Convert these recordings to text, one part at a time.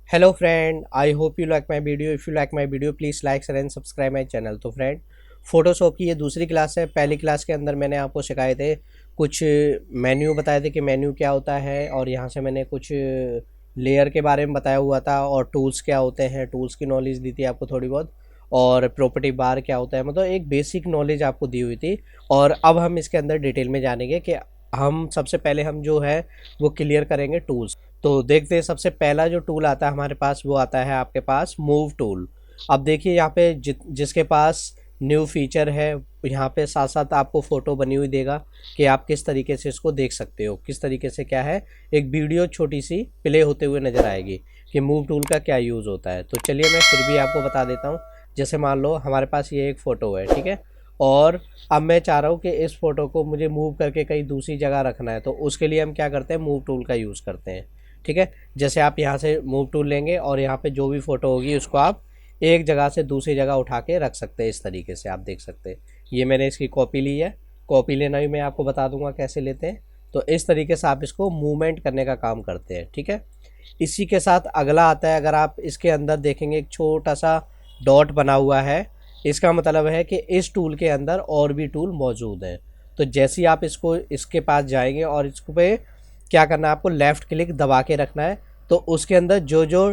Hello friend, I hope you like my video. If you like my video please like share and subscribe my channel. तो friend, Photoshop की ये दूसरी class है। पहली class के अंदर मैंने आपको सिखाए थे कुछ मेन्यू, बताए थे कि मेन्यू क्या होता है, और यहाँ से मैंने कुछ लेयर के बारे में बताया हुआ था, और टूल्स क्या होते हैं, टूल्स की नॉलेज दी थी आपको थोड़ी बहुत, और प्रॉपर्टी बार क्या होता है, मतलब एक बेसिक नॉलेज आपको दी हुई थी। और अब हम इसके अंदर डिटेल में जानेंगे कि हम सबसे पहले हम जो है वो क्लियर करेंगे टूल्स। तो देखते हैं, सबसे पहला जो टूल आता है हमारे पास वो आता है आपके पास मूव टूल। अब देखिए यहाँ पे जिसके पास न्यू फीचर है, यहाँ पे साथ साथ आपको फ़ोटो बनी हुई देगा कि आप किस तरीके से इसको देख सकते हो, किस तरीके से क्या है, एक वीडियो छोटी सी प्ले होते हुए नज़र आएगी कि मूव टूल का क्या यूज़ होता है। तो चलिए मैं फिर भी आपको बता देता हूँ। जैसे मान लो हमारे पास ये एक फ़ोटो है, ठीक है, और अब मैं चाह रहा हूँ कि इस फ़ोटो को मुझे मूव करके कहीं दूसरी जगह रखना है, तो उसके लिए हम क्या करते हैं, मूव टूल का यूज़ करते हैं। ठीक है, जैसे आप यहाँ से मूव टूल लेंगे और यहाँ पे जो भी फ़ोटो होगी उसको आप एक जगह से दूसरी जगह उठा के रख सकते हैं। इस तरीके से आप देख सकते हैं, ये मैंने इसकी कॉपी ली है। कॉपी लेना भी मैं आपको बता दूंगा कैसे लेते हैं। तो इस तरीके से आप इसको मूवमेंट करने का काम करते हैं। ठीक है, इसी के साथ अगला आता है, अगर आप इसके अंदर देखेंगे एक छोटा सा डॉट बना हुआ है, इसका मतलब है कि इस टूल के अंदर और भी टूल मौजूद हैं। तो जैसे ही आप इसको इसके पास जाएंगे और इसको पे क्या करना है, आपको लेफ़्ट क्लिक दबा के रखना है, तो उसके अंदर जो जो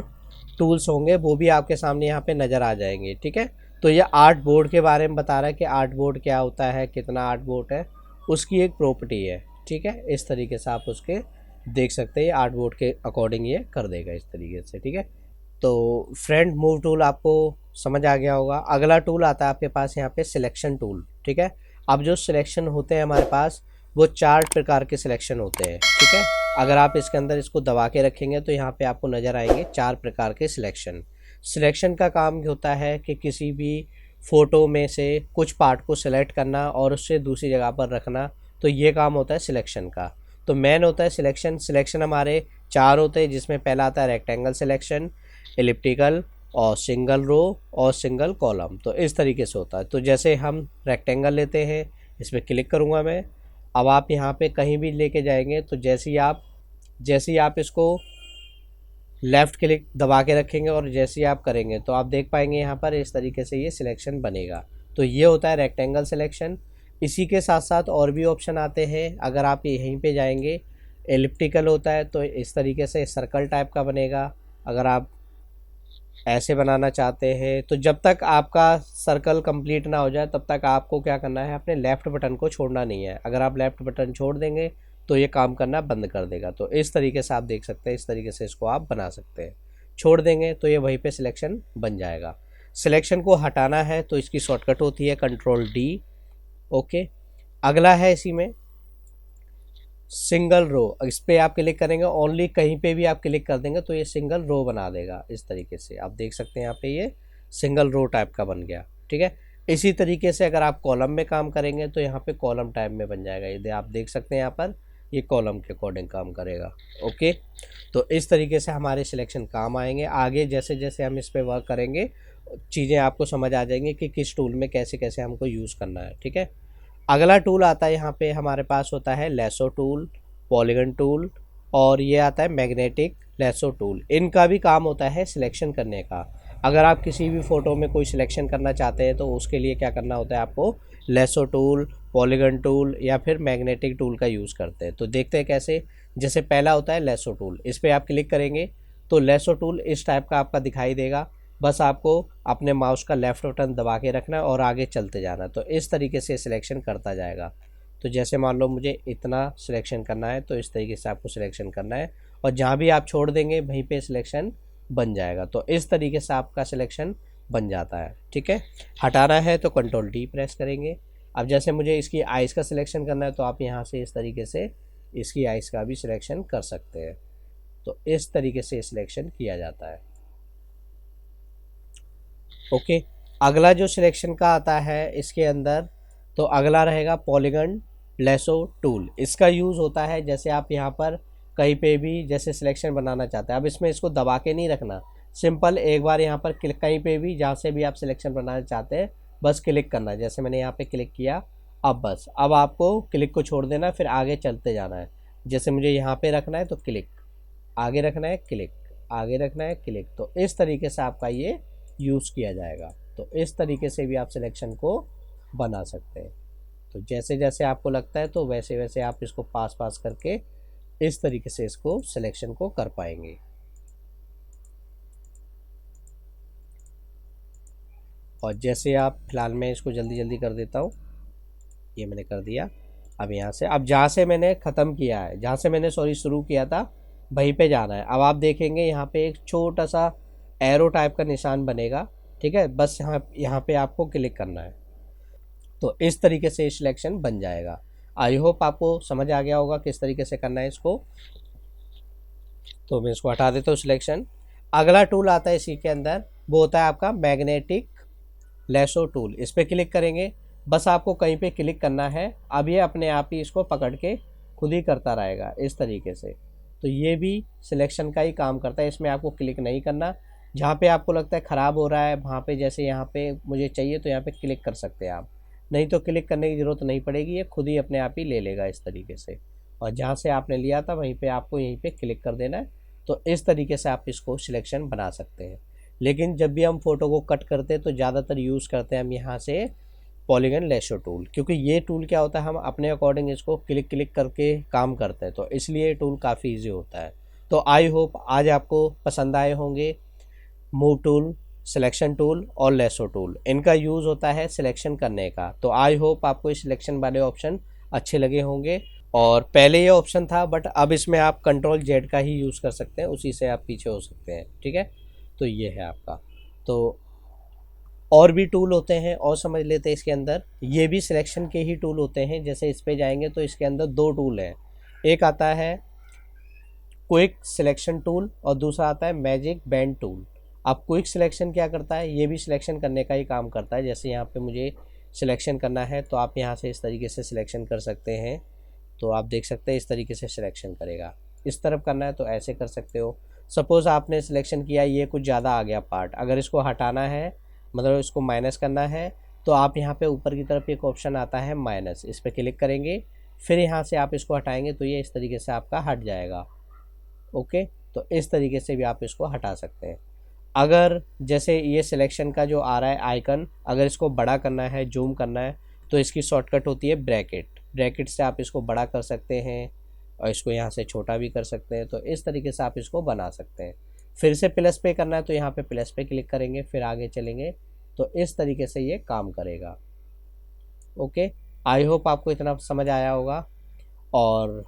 टूल्स होंगे वो भी आपके सामने यहाँ पे नज़र आ जाएंगे। ठीक है, तो ये आर्ट बोर्ड के बारे में बता रहा है कि आर्ट बोर्ड क्या होता है, कितना आर्ट बोर्ड है, उसकी एक प्रॉपर्टी है। ठीक है, इस तरीके से आप उसके देख सकते हैं, आर्ट बोर्ड के अकॉर्डिंग ये कर देगा इस तरीके से। ठीक है, तो फ्रेंड मूव टूल आपको समझ आ गया होगा। अगला टूल आता है आपके पास यहाँ पे सिलेक्शन टूल। ठीक है, अब जो सिलेक्शन होते हैं हमारे पास वो चार प्रकार के सिलेक्शन होते हैं। ठीक है, अगर आप इसके अंदर इसको दबा के रखेंगे तो यहाँ पे आपको नज़र आएंगे चार प्रकार के सिलेक्शन। सिलेक्शन का काम होता है कि किसी भी फ़ोटो में से कुछ पार्ट को सिलेक्ट करना और उससे दूसरी जगह पर रखना, तो ये काम होता है सिलेक्शन का। तो मेन होता है सिलेक्शन। सिलेक्शन हमारे चार होते हैं, जिसमें पहला आता है रेक्टेंगल सिलेक्शन, एलिप्टिकल, और सिंगल रो, और सिंगल कॉलम। तो इस तरीके से होता है। तो जैसे हम रेक्टेंगल लेते हैं, इस पर क्लिक करूँगा मैं। अब आप यहाँ पे कहीं भी लेके जाएंगे तो जैसे ही आप इसको लेफ़्ट क्लिक दबा के रखेंगे और जैसे ही आप करेंगे तो आप देख पाएंगे यहाँ पर इस तरीके से ये सिलेक्शन बनेगा। तो ये होता है रेक्टेंगल सिलेक्शन। इसी के साथ साथ और भी ऑप्शन आते हैं। अगर आप यहीं पे जाएंगे, एलिप्टिकल होता है, तो इस तरीके से सर्कल टाइप का बनेगा। अगर आप ऐसे बनाना चाहते हैं तो जब तक आपका सर्कल कंप्लीट ना हो जाए तब तक आपको क्या करना है, अपने लेफ़्ट बटन को छोड़ना नहीं है। अगर आप लेफ़्ट बटन छोड़ देंगे तो ये काम करना बंद कर देगा। तो इस तरीके से आप देख सकते हैं, इस तरीके से इसको आप बना सकते हैं। छोड़ देंगे तो ये वहीं पे सिलेक्शन बन जाएगा। सिलेक्शन को हटाना है तो इसकी शॉर्टकट होती है कंट्रोल D। ओके, अगला है इसी में सिंगल रो। इस पर आप क्लिक करेंगे, ओनली कहीं पे भी आप क्लिक कर देंगे तो ये सिंगल रो बना देगा। इस तरीके से आप देख सकते हैं यहाँ पे ये सिंगल रो टाइप का बन गया। ठीक है, इसी तरीके से अगर आप कॉलम में काम करेंगे तो यहाँ पे कॉलम टाइप में बन जाएगा। ये आप देख सकते हैं यहाँ पर ये कॉलम के अकॉर्डिंग काम करेगा। ओके, तो इस तरीके से हमारे सिलेक्शन काम आएंगे। आगे जैसे जैसे हम इस पर वर्क करेंगे चीज़ें आपको समझ आ जाएंगी कि किस टूल में कैसे कैसे हमको यूज़ करना है। ठीक है, अगला टूल आता है यहाँ पे हमारे पास होता है लेसो टूल, पॉलीगन टूल, और ये आता है मैग्नेटिक लेसो टूल। इनका भी काम होता है सिलेक्शन करने का। अगर आप किसी भी फ़ोटो में कोई सिलेक्शन करना चाहते हैं तो उसके लिए क्या करना होता है, आपको लेसो टूल, पॉलीगन टूल या फिर मैग्नेटिक टूल का यूज़ करते हैं। तो देखते हैं कैसे। जैसे पहला होता है लेसो टूल, इस पर आप क्लिक करेंगे तो लेसो टूल इस टाइप का आपका दिखाई देगा। बस आपको अपने माउस का लेफ़्ट बटन दबा के रखना है और आगे चलते जाना। तो इस तरीके से सिलेक्शन करता जाएगा। तो जैसे मान लो मुझे इतना सिलेक्शन करना है तो इस तरीके से आपको सिलेक्शन करना है, और जहाँ भी आप छोड़ देंगे वहीं पे सिलेक्शन बन जाएगा। तो इस तरीके से आपका सिलेक्शन बन जाता है। ठीक है, हटाना है तो कंट्रोल D प्रेस करेंगे। अब जैसे मुझे इसकी आइज़ का सिलेक्शन करना है तो आप यहाँ से इस तरीके से इसकी आइज़ का भी सिलेक्शन कर सकते हैं। तो इस तरीके से सिलेक्शन किया जाता है। ओके, अगला जो सिलेक्शन का आता है इसके अंदर, तो अगला रहेगा पॉलीगन लेसो टूल। इसका यूज़ होता है जैसे आप यहाँ पर कहीं पे भी जैसे सिलेक्शन बनाना चाहते हैं। अब इसमें इसको दबा के नहीं रखना, सिंपल एक बार यहाँ पर क्लिक, कहीं पे भी जहाँ से भी आप सिलेक्शन बनाना चाहते हैं बस क्लिक करना। जैसे मैंने यहाँ पे क्लिक किया, अब बस अब आपको क्लिक को छोड़ देना, फिर आगे चलते जाना है। जैसे मुझे यहाँ पे रखना है तो क्लिक, आगे रखना है क्लिक, आगे रखना है क्लिक। तो इस तरीके से आपका ये यूज़ किया जाएगा। तो इस तरीके से भी आप सिलेक्शन को बना सकते हैं। तो जैसे जैसे आपको लगता है तो वैसे वैसे आप इसको पास पास करके इस तरीके से इसको सिलेक्शन को कर पाएंगे। और जैसे आप फिलहाल मैं इसको जल्दी जल्दी कर देता हूँ, ये मैंने कर दिया। अब यहाँ से, अब जहाँ से मैंने ख़त्म किया है, जहाँ से मैंने शुरू किया था वहीं पे जाना है। अब आप देखेंगे यहाँ पे एक छोटा सा एरो टाइप का निशान बनेगा, ठीक है, बस यहाँ पे आपको क्लिक करना है। तो इस तरीके से सिलेक्शन बन जाएगा। आई होप आपको समझ आ गया होगा किस तरीके से करना है इसको। तो मैं इसको हटा देता हूँ सिलेक्शन। अगला टूल आता है इसी के अंदर, वो होता है आपका मैग्नेटिक लैसो टूल। इस पर क्लिक करेंगे, बस आपको कहीं पे क्लिक करना है। अब ये अपने आप ही इसको पकड़ के खुद ही करता रहेगा इस तरीके से। तो ये भी सिलेक्शन का ही काम करता है, इसमें आपको क्लिक नहीं करना। जहाँ पे आपको लगता है ख़राब हो रहा है वहाँ पे, जैसे यहाँ पे मुझे चाहिए तो यहाँ पे क्लिक कर सकते हैं आप, नहीं तो क्लिक करने की ज़रूरत नहीं पड़ेगी, ये खुद ही अपने आप ही ले लेगा इस तरीके से। और जहाँ से आपने लिया था वहीं पे आपको यहीं पे क्लिक कर देना है। तो इस तरीके से आप इसको सिलेक्शन बना सकते हैं। लेकिन जब भी हम फ़ोटो को कट करते हैं तो ज़्यादातर यूज़ करते हैं हम यहाँ से पॉलीगन लैसो टूल, क्योंकि ये टूल क्या होता है, हम अपने अकॉर्डिंग इसको क्लिक क्लिक करके काम करते हैं, तो इसलिए ये टूल काफ़ी ईजी होता है। तो आई होप आज आपको पसंद आए होंगे मूव टूल, सिलेक्शन टूल और लैसो टूल। इनका यूज़ होता है सिलेक्शन करने का। तो आई होप आपको इस सिलेक्शन वाले ऑप्शन अच्छे लगे होंगे। और पहले ये ऑप्शन था, बट अब इसमें आप कंट्रोल जेड का ही यूज़ कर सकते हैं, उसी से आप पीछे हो सकते हैं, ठीक है। तो ये है आपका। तो और भी टूल होते हैं और समझ लेते हैं इसके अंदर। ये भी सिलेक्शन के ही टूल होते हैं। जैसे इस पे जाएंगे तो इसके अंदर दो टूल हैं, एक आता है क्विक सिलेक्शन टूल और दूसरा आता है मैजिक बैंड टूल। अब क्विक सिलेक्शन क्या करता है, ये भी सिलेक्शन करने का ही काम करता है। जैसे यहाँ पे मुझे सिलेक्शन करना है तो आप यहाँ से इस तरीके से सिलेक्शन कर सकते हैं। तो आप देख सकते हैं इस तरीके से सिलेक्शन करेगा। इस तरफ करना है तो ऐसे कर सकते हो। सपोज़ आपने सिलेक्शन किया, ये कुछ ज़्यादा आ गया पार्ट, अगर इसको हटाना है, मतलब इसको माइनस करना है, तो आप यहाँ पे ऊपर की तरफ एक ऑप्शन आता है माइनस, इस पर क्लिक करेंगे, फिर यहाँ से आप इसको हटाएंगे तो ये इस तरीके से आपका हट जाएगा। ओके, तो इस तरीके से भी आप इसको हटा सकते हैं। अगर जैसे ये सिलेक्शन का जो आ रहा है आइकन, अगर इसको बड़ा करना है, जूम करना है, तो इसकी शॉर्टकट होती है ब्रैकेट। ब्रैकेट से आप इसको बड़ा कर सकते हैं और इसको यहाँ से छोटा भी कर सकते हैं। तो इस तरीके से आप इसको बना सकते हैं। फिर से प्लस पे करना है तो यहाँ पे प्लस पे क्लिक करेंगे, फिर आगे चलेंगे, तो इस तरीके से ये काम करेगा। ओके, आई होप आपको इतना समझ आया होगा। और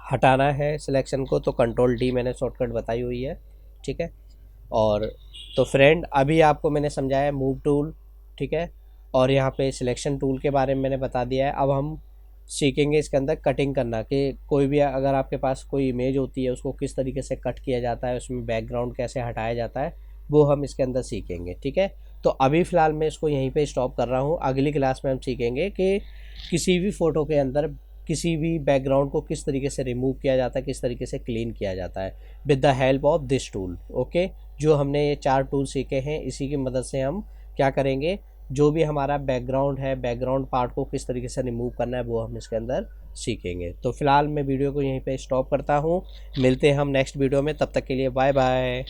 हटाना है सिलेक्शन को तो कंट्रोल डी मैंने शॉर्टकट बताई हुई है, ठीक है। और तो फ्रेंड अभी आपको मैंने समझाया मूव टूल, ठीक है, और यहाँ पे सिलेक्शन टूल के बारे में मैंने बता दिया है। अब हम सीखेंगे इसके अंदर कटिंग करना, कि कोई भी अगर आपके पास कोई इमेज होती है उसको किस तरीके से कट किया जाता है, उसमें बैकग्राउंड कैसे हटाया जाता है, वो हम इसके अंदर सीखेंगे, ठीक है। तो अभी फ़िलहाल मैं इसको यहीं पे स्टॉप कर रहा हूँ। अगली क्लास में हम सीखेंगे कि किसी भी फ़ोटो के अंदर किसी भी बैकग्राउंड को किस तरीके से रिमूव किया जाता है, किस तरीके से क्लीन किया जाता है with the help of this tool. Okay, जो हमने ये 4 टूल सीखे हैं, इसी की मदद से हम क्या करेंगे, जो भी हमारा बैकग्राउंड है, बैकग्राउंड पार्ट को किस तरीके से रिमूव करना है, वो हम इसके अंदर सीखेंगे। तो फिलहाल मैं वीडियो को यहीं पे स्टॉप करता हूँ। मिलते हैं हम नेक्स्ट वीडियो में, तब तक के लिए बाय बाय।